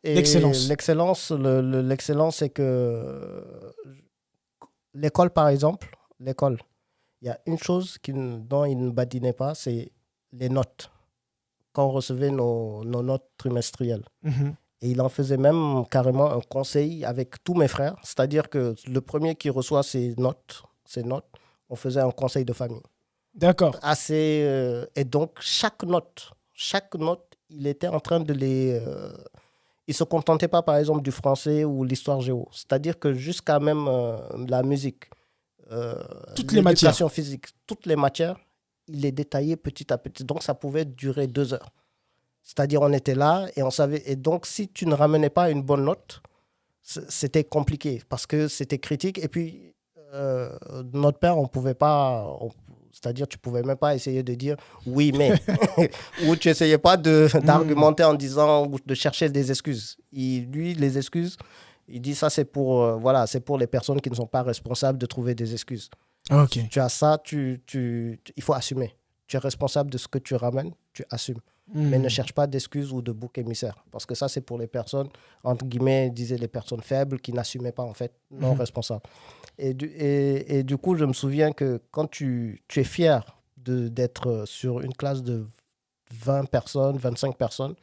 Et L'excellence. l'excellence, c'est que l'école, par exemple, l'école, il y a une chose dont il ne badinait pas, c'est les notes. Quand on recevait nos notes trimestrielles. Mhm. Et il en faisait même carrément un conseil avec tous mes frères. C'est-à-dire que le premier qui reçoit ses notes, on faisait un conseil de famille. D'accord. Et donc, chaque note, il était en train de les... il ne se contentait pas, par exemple, du français ou l'histoire géo. C'est-à-dire que jusqu'à même la musique, euh, Toutes les matières. l'éducation physique, toutes les matières, il les détaillait petit à petit. Donc, ça pouvait durer 2 heures. C'est-à-dire, on était là et on savait. Et donc, si tu ne ramenais pas une bonne note, c'était compliqué parce que c'était critique. Et puis, notre père, on pouvait pas. C'est-à-dire, tu pouvais même pas essayer de dire oui, mais. Ou tu essayais pas d'argumenter en disant ou de chercher des excuses. Lui, les excuses, il dit ça, c'est pour, voilà, c'est pour les personnes qui ne sont pas responsables de trouver des excuses. Ok. Tu as ça, il faut assumer. Tu es responsable de ce que tu ramènes, tu assumes. Mais ne cherche pas d'excuses ou de bouc émissaire. Parce que ça, c'est pour les personnes, entre guillemets, disaient les personnes faibles qui n'assumaient pas, en fait, non responsables. Et du coup, je me souviens que quand tu es fier d'être sur une classe de 20 personnes, 25 personnes,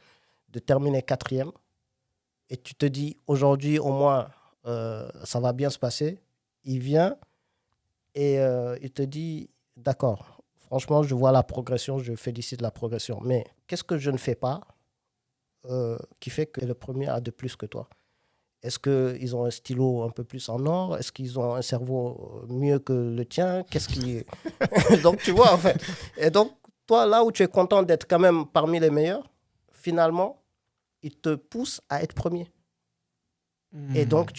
de terminer quatrième, et tu te dis, aujourd'hui, au moins, ça va bien se passer, il vient et il te dit, d'accord, franchement, je vois la progression, je félicite la progression, mais qu'est-ce que je ne fais pas qui fait que le premier a de plus que toi? Est-ce qu'ils ont un stylo un peu plus en or? Est-ce qu'ils ont un cerveau mieux que le tien? Qu'est-ce qui... Donc, tu vois, en fait. Et donc, toi, là où tu es content d'être quand même parmi les meilleurs, finalement, ils te poussent à être premier. Et donc,